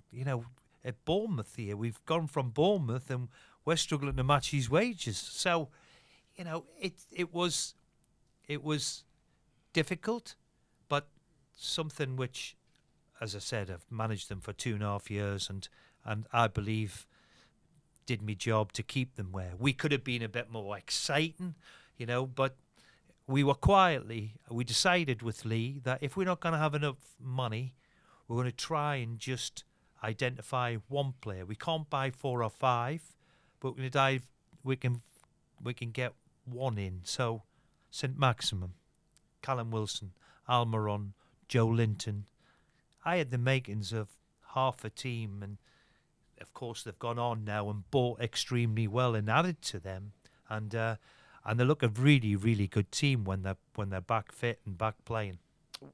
At Bournemouth here, we've gone from Bournemouth and we're struggling to match his wages. So, it was difficult, but something which, as I said, I've managed them for 2.5 years, and I believe did my job to keep them where. We could have been a bit more exciting, but we decided with Lee that if we're not going to have enough money, we're going to try and just identify one player. We can't buy 4 or 5, but we can get one in. So St. Maximum, Callum Wilson, Almiron, Joe Linton. I had the makings of half a team, and of course they've gone on now and bought extremely well and added to them, and they look a really, really good team when they're back fit and back playing.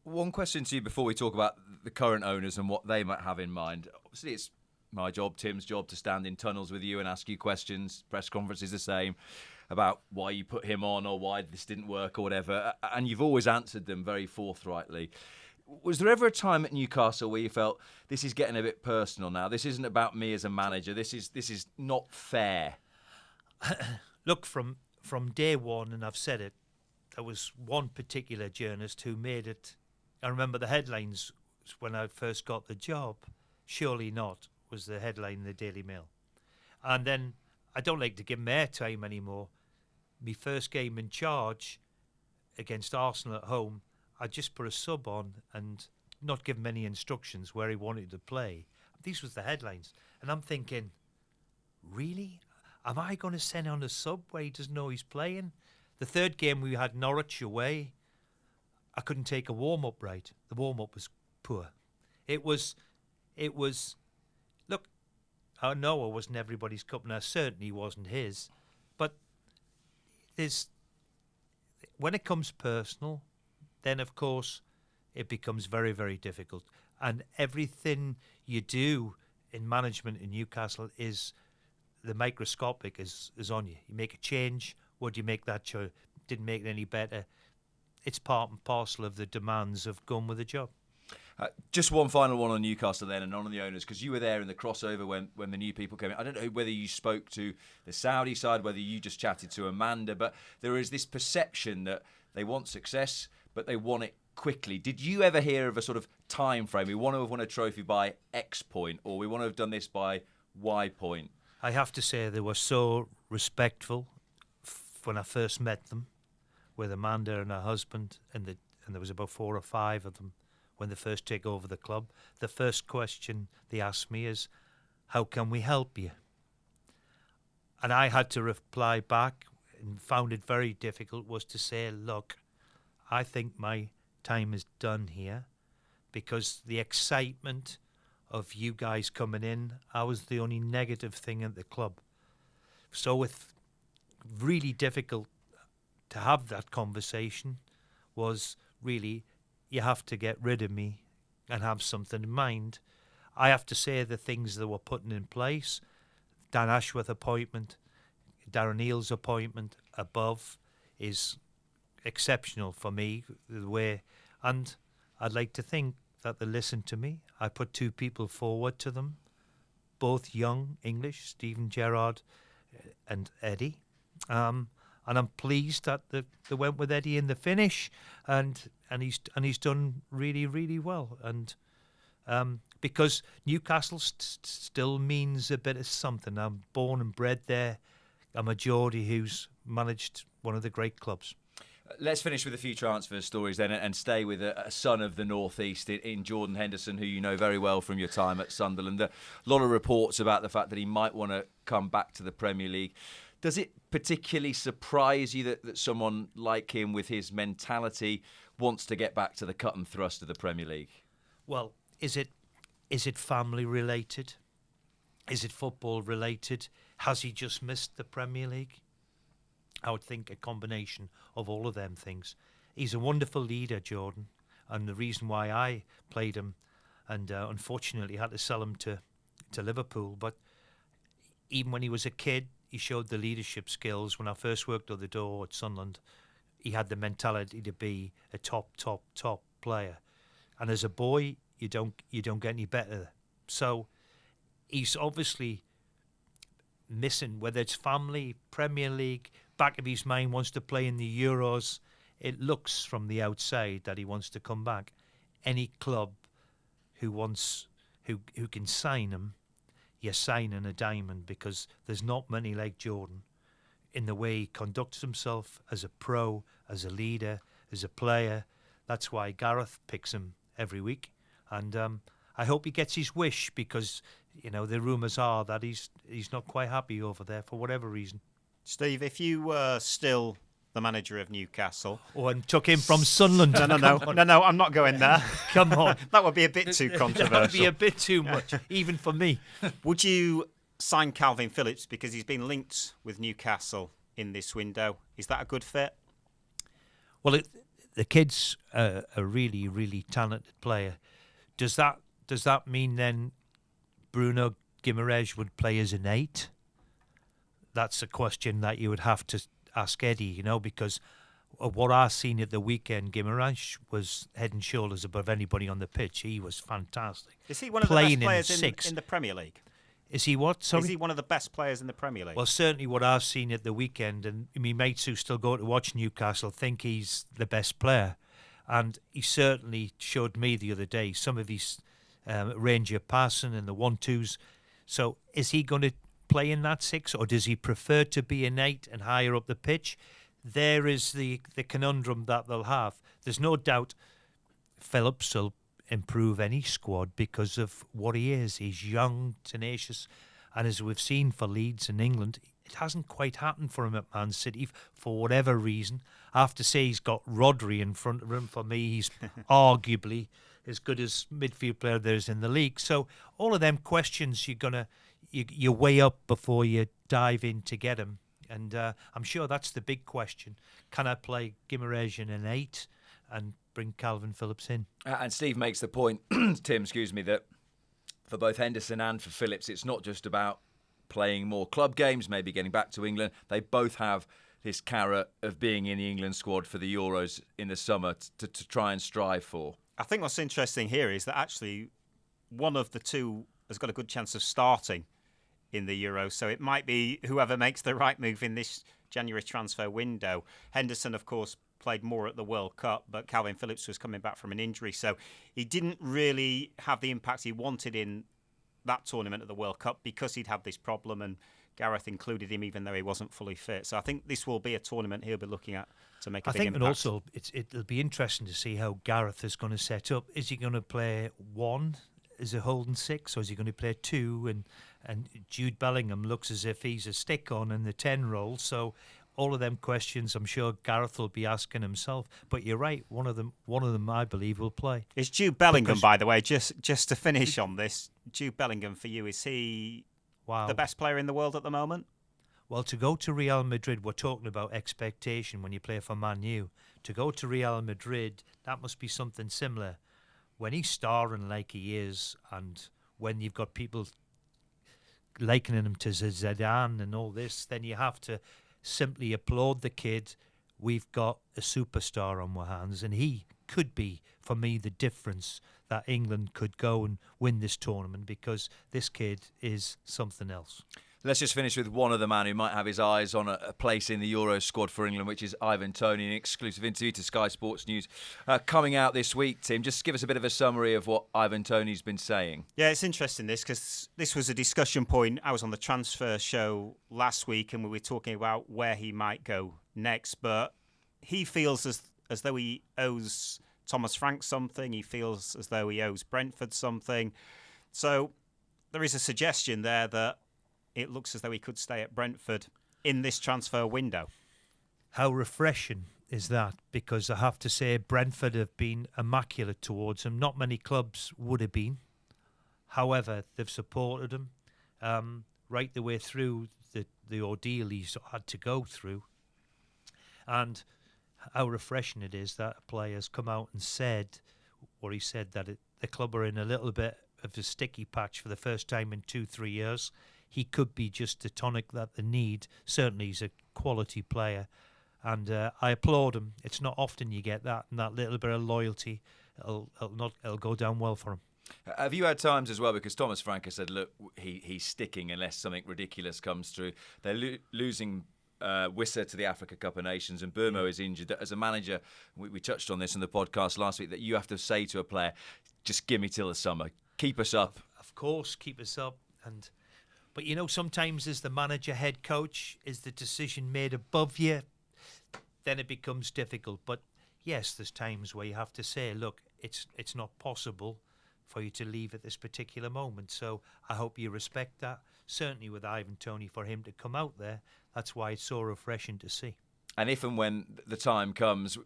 One question to you before we talk about the current owners and what they might have in mind. Obviously, it's my job, Tim's job, to stand in tunnels with you and ask you questions. Press conference is the same, about why you put him on or why this didn't work or whatever. And you've always answered them very forthrightly. Was there ever a time at Newcastle where you felt this is getting a bit personal now? This isn't about me as a manager. This is not fair. Look, from day one, and I've said it, there was one particular journalist who made it. I remember the headlines when I first got the job. Surely not was the headline in the Daily Mail. And then, I don't like to give him airtime anymore. My first game in charge against Arsenal at home, I just put a sub on and not give him any instructions where he wanted to play. These was the headlines. And I'm thinking, really? Am I going to send on a sub where he doesn't know he's playing? The third game we had Norwich away, I couldn't take a warm-up right. The warm-up was poor. It was, look, I know I wasn't everybody's cup, and I certainly wasn't his. But when it comes personal, then of course it becomes very, very difficult. And everything you do in management in Newcastle is the microscopic is on you. You make a change. Would you make that choice? Didn't make it any better. It's part and parcel of the demands of going with the job. Just one final one on Newcastle then, and on the owners, because you were there in the crossover when the new people came in. I don't know whether you spoke to the Saudi side, whether you just chatted to Amanda, but there is this perception that they want success, but they want it quickly. Did you ever hear of a sort of time frame? We want to have won a trophy by X point, or we want to have done this by Y point? I have to say they were so respectful when I first met them, with Amanda and her husband, and there was about 4 or 5 of them when they first take over the club. The first question they asked me is, how can we help you? And I had to reply back, and found it very difficult, was to say, look, I think my time is done here, because the excitement of you guys coming in, I was the only negative thing at the club. So it's really difficult to have that conversation. Was really, you have to get rid of me and have something in mind. I have to say the things that were putting in place, Dan Ashworth appointment, Darren Neal's appointment above, is exceptional for me, the way, and I'd like to think that they listened to me. I put 2 people forward to them, both young English, Stephen Gerrard and Eddie. And I'm pleased that they went with Eddie in the finish, and he's done really, really well. And because Newcastle still means a bit of something. I'm born and bred there. I'm a Geordie who's managed one of the great clubs. Let's finish with a few transfer stories then, and stay with a son of the North East in Jordan Henderson, who you know very well from your time at Sunderland. A lot of reports about the fact that he might want to come back to the Premier League. Does it particularly surprise you that someone like him, with his mentality, wants to get back to the cut and thrust of the Premier League? Well, is it family related? Is it football related? Has he just missed the Premier League? I would think a combination of all of them things. He's a wonderful leader, Jordan, and the reason why I played him, and unfortunately had to sell him to Liverpool, but even when he was a kid, he showed the leadership skills. When I first worked at the door at Sunderland, he had the mentality to be a top player, and as a boy, you don't get any better. So he's obviously missing, whether it's family, Premier League, back of his mind wants to play in the Euros. It looks from the outside that he wants to come back. Any club who can sign him, you're signing a diamond, because there's not many like Jordan in the way he conducts himself as a pro, as a leader, as a player. That's why Gareth picks him every week. And I hope he gets his wish, because, you know, the rumours are that he's not quite happy over there for whatever reason. Steve, if you were still the manager of Newcastle... Oh, and took him from Sunderland. No, I'm not going there. Come on. That would be a bit too controversial. That would be a bit too much, even for me. Would you sign Kalvin Phillips, because he's been linked with Newcastle in this window? Is that a good fit? Well, the kid's a really, really talented player. Does that mean then Bruno Guimaraes would play as an 8? That's a question that you would have to ask Eddie, you know, because of what I've seen at the weekend, Guimaraes was head and shoulders above anybody on the pitch. He was fantastic. Is he one of the best players in the Premier League? Is he what? Sorry? Is he one of the best players in the Premier League? Well, certainly what I've seen at the weekend, and my mates who still go to watch Newcastle think he's the best player. And he certainly showed me the other day some of his range of passing and the 1-2s. So is he going to play in that 6, or does he prefer to be an 8 and higher up the pitch? There is the conundrum that they'll have. There's no doubt Phillips will improve any squad because of what he is. He's young, tenacious, and as we've seen for Leeds in England, it hasn't quite happened for him at Man City for whatever reason. I have to say he's got Rodri in front of him. For me, he's arguably as good as midfield player there is in the league. So all of them questions you weigh up before you dive in to get him. And I'm sure that's the big question. Can I play Guimaraes in an 8 and bring Kalvin Phillips in? And Steve makes the point, Tim, that for both Henderson and for Phillips, it's not just about playing more club games, maybe getting back to England. They both have this carrot of being in the England squad for the Euros in the summer to try and strive for. I think what's interesting here is that actually one of the two has got a good chance of starting in the Euros. So it might be whoever makes the right move in this January transfer window. Henderson, of course, played more at the World Cup, but Kalvin Phillips was coming back from an injury. So he didn't really have the impact he wanted in that tournament at the World Cup because he'd had this problem, and Gareth included him even though he wasn't fully fit. So I think this will be a tournament he'll be looking at to make a big impact. And also it'll be interesting to see how Gareth is going to set up. Is he going to play 1 as a holding 6, or is he going to play 2? And Jude Bellingham looks as if he's a stick-on in the 10 role. So all of them questions I'm sure Gareth will be asking himself. But you're right, one of them I believe will play. Is Jude Bellingham, by the way, just to finish on this, Jude Bellingham for you, is he the best player in the world at the moment? Well, to go to Real Madrid, we're talking about expectation when you play for Man U. To go to Real Madrid, that must be something similar. When he's starring like he is, and when you've got people likening him to Zidane and all this, then you have to simply applaud the kid. We've got a superstar on our hands, and he could be, for me, the difference that England could go and win this tournament, because this kid is something else. Let's just finish with one other man who might have his eyes on a place in the Euro squad for England, which is Ivan Toney. An exclusive interview to Sky Sports News coming out this week. Tim, just give us a bit of a summary of what Ivan Toney's been saying. Yeah, it's interesting because this was a discussion point. I was on the transfer show last week and we were talking about where he might go next, but he feels as though he owes Thomas Frank something. He feels as though he owes Brentford something. So there is a suggestion there that it looks as though he could stay at Brentford in this transfer window. How refreshing is that? Because I have to say Brentford have been immaculate towards him. Not many clubs would have been. However, they've supported him right the way through the ordeal he's had to go through. And how refreshing it is that a player's come out and said, or he said that the club are in a little bit of a sticky patch for the first time in 2-3 years. He could be just the tonic that they need. Certainly he's a quality player, and I applaud him. It's not often you get that, and that little bit of loyalty, it'll go down well for him. Have you had times as well, because Thomas Frank has said, look, he's sticking unless something ridiculous comes through. They're losing Wissa to the Africa Cup of Nations, and Burmo is injured. As a manager, we touched on this in the podcast last week, that you have to say to a player, just give me till the summer. Keep us up. Of course, keep us up. And But sometimes as the manager, head coach, is the decision made above you, then it becomes difficult. But yes, there's times where you have to say, look, it's not possible for you to leave at this particular moment. So I hope you respect that. Certainly with Ivan Toney, for him to come out there, that's why it's so refreshing to see. And if and when the time comes,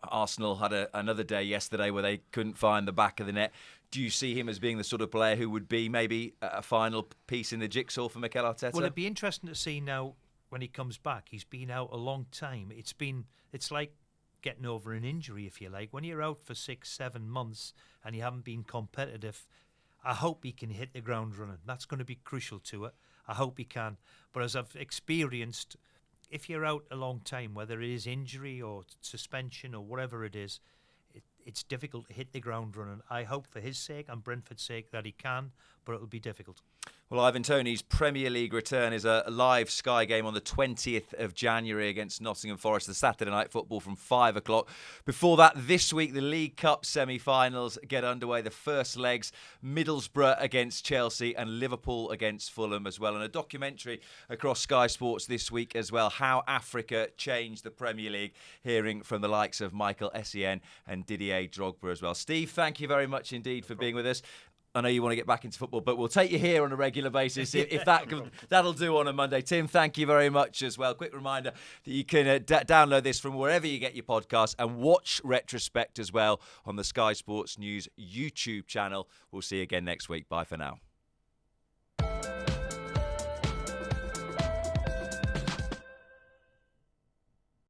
Arsenal had another day yesterday where they couldn't find the back of the net. Do you see him as being the sort of player who would be maybe a final piece in the jigsaw for Mikel Arteta? Well, it'd be interesting to see now when he comes back. He's been out a long time. It's like getting over an injury, if you like. When you're out for 6-7 months and you haven't been competitive, I hope he can hit the ground running. That's going to be crucial to it. I hope he can. But as I've experienced, if you're out a long time, whether it is injury or suspension or whatever it is, it's difficult to hit the ground running. I hope for his sake and Brentford's sake that he can, but it'll be difficult. Well, Ivan Toney's Premier League return is a live Sky game on the 20th of January against Nottingham Forest, the Saturday night football from 5 o'clock. Before that, this week, the League Cup semi-finals get underway. The first legs, Middlesbrough against Chelsea and Liverpool against Fulham as well. And a documentary across Sky Sports this week as well, How Africa Changed the Premier League, hearing from the likes of Michael Essien and Didier Drogba as well. Steve, thank you very much indeed for being with us. I know you want to get back into football, but we'll take you here on a regular basis if that'll do on a Monday. Tim, thank you very much as well. Quick reminder that you can download this from wherever you get your podcasts and watch Retrospect as well on the Sky Sports News YouTube channel. We'll see you again next week. Bye for now.